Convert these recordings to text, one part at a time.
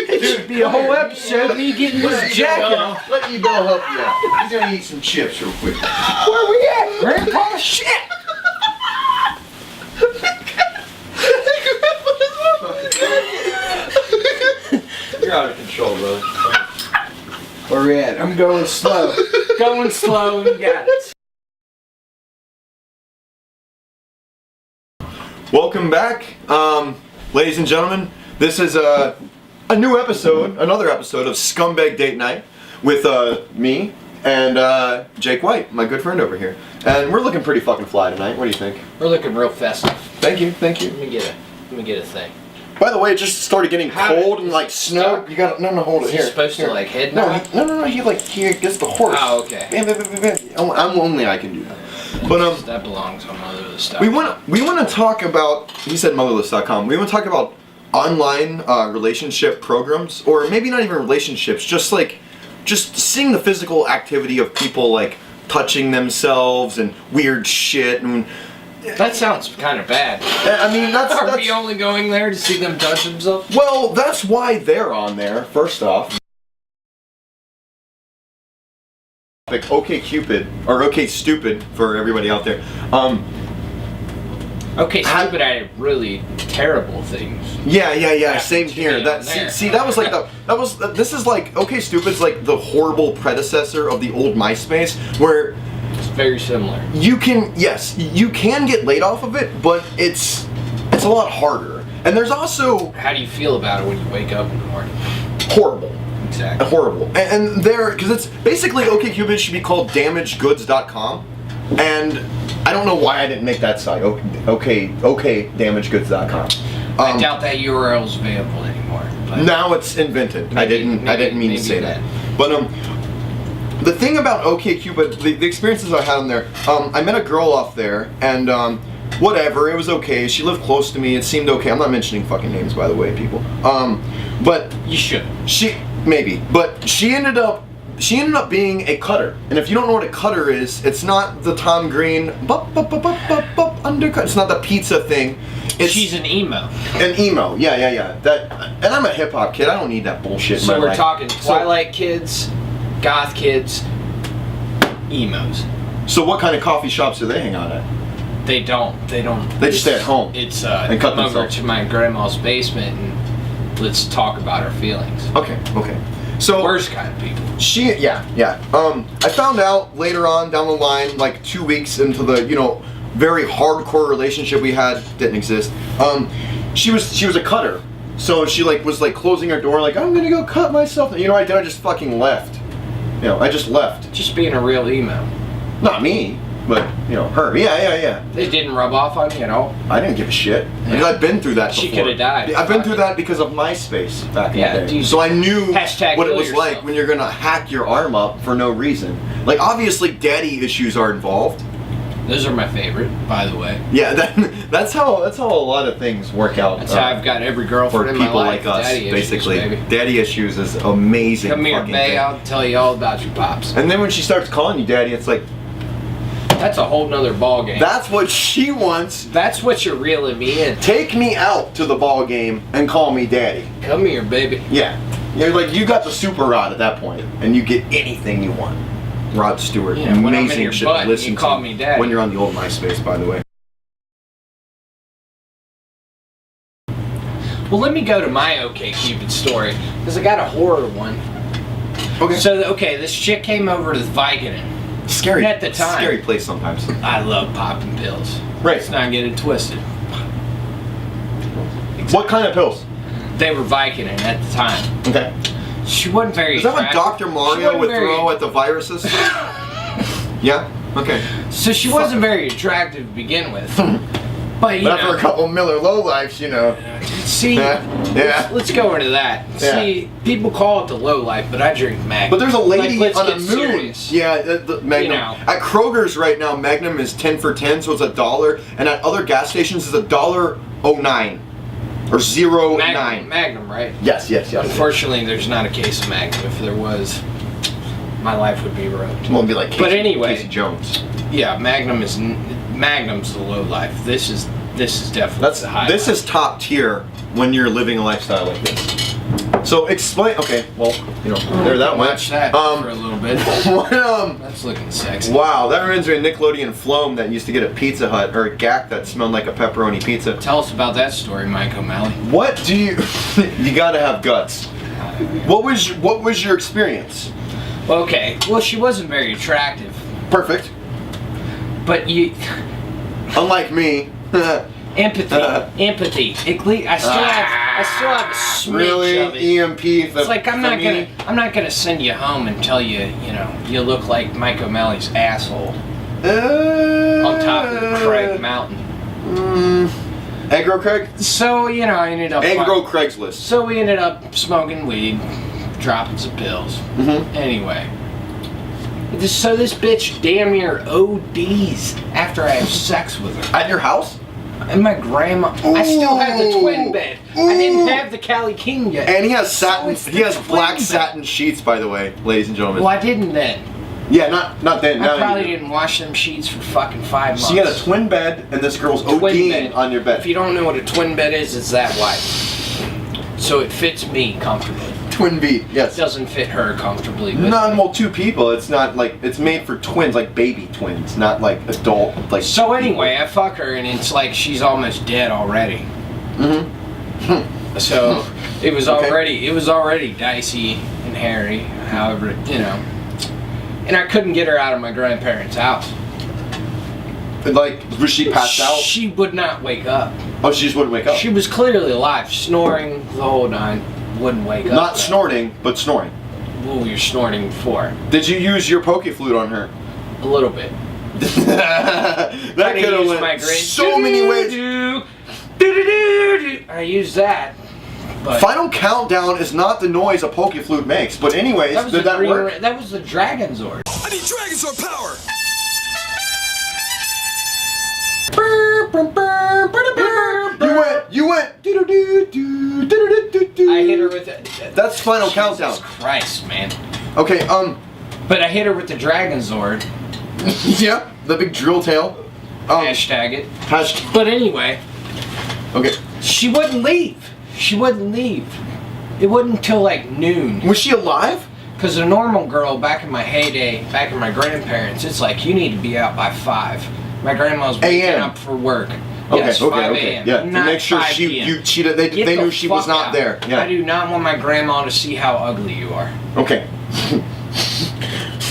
It should be a whole episode of me getting this jacket off. Let you go help you out. He's gonna eat some chips real quick. Where we at, Grandpa? Shit! You're out of control, brother. Where we at? I'm going slow. Going slow, and you got it. Welcome back, ladies and gentlemen. This is a new episode, another episode of Scumbag Date Night with me and Jake White, my good friend over here. And we're looking pretty fucking fly tonight. What do you think? We're looking real festive. Thank you, thank you. Let me get a thing. By the way, it just started getting cold and like snow. You gotta no hold it here. You're supposed to like head no, nod? no. He gets the horse. Oh, okay. Bam, bam, bam, bam. I'm only I can do that. But that belongs on Motherless stuff. we want to talk about. He said motherless.com. We want to talk about online relationship programs, or maybe not even relationships. Just seeing the physical activity of people like touching themselves and weird shit and. That sounds kind of bad. I mean, Are we only going there to see them touch themselves? Well, that's why they're on there. First off. Like OK Cupid or OK Stupid for everybody out there. Okay, Stupid had really terrible things. Yeah. Same here. See, that was like this is like OK Stupid's like the horrible predecessor of the old MySpace, where it's very similar. you can get laid off of it, but it's a lot harder. And there's also How do you feel about it when you wake up in the morning? horrible. Exactly. Horrible. And there, because it's basically OkCupid should be called damagedgoods.com, and I don't know why I didn't make that site. Okay, damagedgoods.com. I doubt that URL is available anymore. But Now it's invented. I didn't mean to say that. But the thing about OkCupid, the experiences I had on there, I met a girl off there, and whatever, it was okay. She lived close to me. It seemed okay. I'm not mentioning fucking names, by the way, people. But you should. But she ended up being a cutter. And if you don't know what a cutter is, it's not the Tom Green undercut. It's not the pizza thing. She's an emo. An emo, yeah. That, and I'm a hip hop kid. I don't need that bullshit. So in my we're life. talking Twilight kids, goth kids, emos. So what kind of coffee shops do they hang out at? They don't. They just stay at home. It's and cut come over themselves. to my grandma's basement and let's talk about our feelings. Okay. So Worst kind of people. Yeah. I found out later on down the line, like 2 weeks into the very hardcore relationship we had, didn't exist. She was a cutter, so she was closing her door, like I'm gonna go cut myself. You know what I did? I just fucking left. I just left. Just being a real emo. Not me, but her. Yeah. It didn't rub off on you at all. I didn't give a shit. Because I've been through that before. She could have died. I've been through that because of MySpace back in the day. Dude, so I knew what it was yourself. like when you're gonna hack your arm up for no reason. Like obviously daddy issues are involved. Those are my favorite, by the way. Yeah, that's how a lot of things work out. That's how I've got every girlfriend for in my people life. like us, Daddy basically. issues, baby. Daddy issues is amazing. Come here, fucking bae. thing. I'll tell you all about your pops. And then when she starts calling you daddy, it's like That's a whole nother ball game. that's what she wants. That's what you're reeling me in. Take me out to the ball game and call me daddy. Come here, baby. Yeah. You're like, you got the super rod at that point, and you get anything you want. Rod Stewart, Yeah, when I'm in amazing your shit butt, to listen you call to me daddy. when you're on the old MySpace, by the way. Well, let me go to my OkCupid story, because I got a horror one. Okay. So, this chick came over to the Vicodin. Scary. At the time. Scary place sometimes. I love popping pills. Right. Let's not get it twisted. What kind of pills? They were Vicodin at the time. Okay. She wasn't very Is that what attractive. Dr. Mario would throw at the viruses? Yeah? Okay. So she wasn't very attractive to begin with. But But after a couple Miller Lowlifes, See, Yeah. let's go into that. Yeah. See, people call it the low life, but I drink Magnum. But there's a lady let's on a get moon. serious. Yeah, the Magnum. At Kroger's right now, Magnum is 10 for 10, so it's $1. And at other gas stations, it's $1.09 or 0.9. Magnum, right? Yes. Unfortunately, there's not a case of Magnum. If there was, my life would be ruined. Won't be like Casey, But anyway, Casey Jones. Yeah, Magnum's the low life. This is this is definitely the highlight. This is top tier when you're living a lifestyle like this. So explain. Okay, well, you know, there that Watch went. that for a little bit. What, That's looking sexy. Wow, that reminds me of Nickelodeon Floam that used to get a Pizza Hut or a GAC that smelled like a pepperoni pizza. Tell us about that story, Mike O'Malley. What do you? You gotta have guts. What was your experience? Okay, well, she wasn't very attractive, Perfect. but you. Unlike me. Empathy. I still have a smidge Really? of it. EMP. It's like I'm not gonna send you home and tell you, you look like Mike O'Malley's asshole on top of Craig Mountain. Aggro Craig? So I ended up. Aggro Craigslist. So we ended up smoking weed, dropping some pills. Mm-hmm. Anyway. So this bitch damn near ODs after I have sex with her. At your house? And my grandma. I still have the twin bed. I didn't have the Cali King yet. And he has satin. So He has it's the black twin bed. satin sheets, by the way, ladies and gentlemen. Well, I didn't then. Yeah, not then. I Now probably you do. didn't wash them sheets for fucking 5 months. So you had a twin bed, and this girl's Twin ODing bed. on your bed. If you don't know what a twin bed is, it's that wide. So it fits me comfortably. Twin beat, It yes. doesn't fit her comfortably. But Well, two people. It's not like it's made for twins, like baby twins, not like adult. Like. So anyway, I fuck her, and it's like she's almost dead already. Mm-hmm. So it was Okay. already dicey and hairy. However, and I couldn't get her out of my grandparents' house. Like, was she passed out? She would not wake up. Oh, she just wouldn't wake up. She was clearly alive, snoring the whole nine. Wouldn't wake up. Not though. snorting, but snoring. What were you snorting for? Did you use your poke flute on her? A little bit. That could have used went my great so many ways. I used that. But Final countdown is not the noise a poke flute makes, but anyways, that was did that work? That was the Dragon Zord. I need Dragon Sword power! You went. I hit her with it. That's Final countdown. Jesus Christ, man. Okay, But I hit her with the Dragon Zord. yep, the big drill tail. Hashtag it. Hashtag. But anyway, Okay. she wouldn't leave. She wouldn't leave. It wasn't until like noon. Was she alive? Because a normal girl back in my heyday, back in my grandparents, it's like you need to be out by 5. My grandma's waking AM. up for work. Okay, Yes, okay, 5 okay. a.m. Yeah, to Not make sure 5 p.m. they Get knew the she was fuck not out. there. Yeah. I do not want my grandma to see how ugly you are. Okay.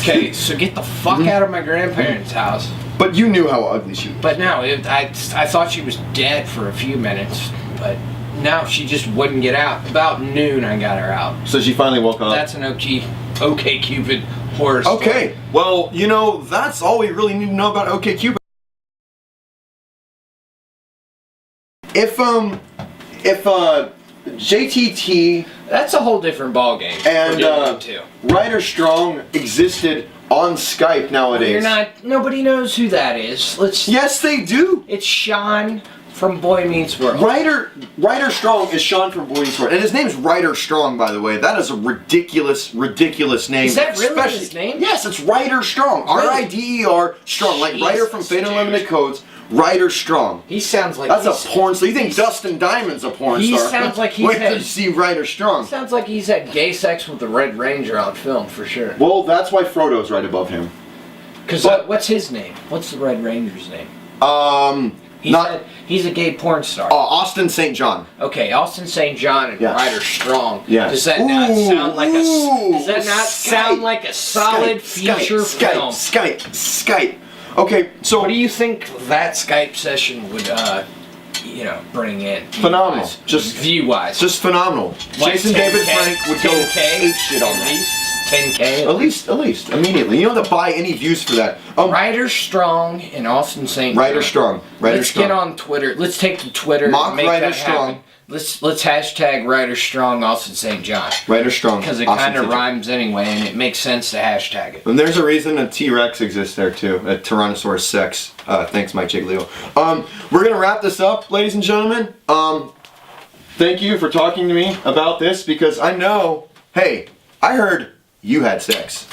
Okay, so get the fuck out of my grandparents' house. But you knew how ugly she was. But no, I thought she was dead for a few minutes, but no, she just wouldn't get out. About noon, I got her out. So she finally woke up. That's an OK Cupid horror story. Okay. Well, that's all we really need to know about OkCupid. If JTT That's a whole different ballgame. and Ryder Strong existed on Skype nowadays. Nobody knows who that is. Yes, they do. It's Sean from Boy Meets World. Ryder Strong is Sean from Boy Meets World, and his name's Ryder Strong, by the way. That is a ridiculous name. Is that really his name? Yes, it's Ryder Strong. Really? R-I-D-E-R Strong, like Ryder from Jesus, Fate Unlimited dude. Codes. Ryder Strong. He sounds like That's a porn star. You think Dustin Diamond's a porn he star? sounds like he's Wait till had- you see Ryder Strong. Sounds like he's had gay sex with the Red Ranger on film for sure. Well, that's why Frodo's right above him. Because But- what's his name? What's the Red Ranger's name? He's a gay porn star. Austin St. John. Okay, Austin St. John and Yes. Ryder Strong. Yes. Does that not sound like Ooh, sound like a solid future film? Skype. Okay, so What do you think that Skype session would, bring in? Phenomenal. View-wise? Just view-wise. just phenomenal. Like Jason David 10K, Frank would go 10K, ape shit on at that. least 10K. At least, immediately. You don't have to buy any views for that. Ryder Strong and Austin St. Ryder Strong. Let's get on Twitter. Let's take to Twitter Mock and make Ryder that Strong. happen. Let's hashtag Ryder Strong Austin St. John. Ryder Strong. Because it Austin kind of St. John. rhymes anyway, and it makes sense to hashtag it. And there's a reason a T-Rex exists there too, a Tyrannosaurus Sex. Thanks, Mike Giglio. We're gonna wrap this up, ladies and gentlemen. Thank you for talking to me about this because I know, hey, I heard you had sex.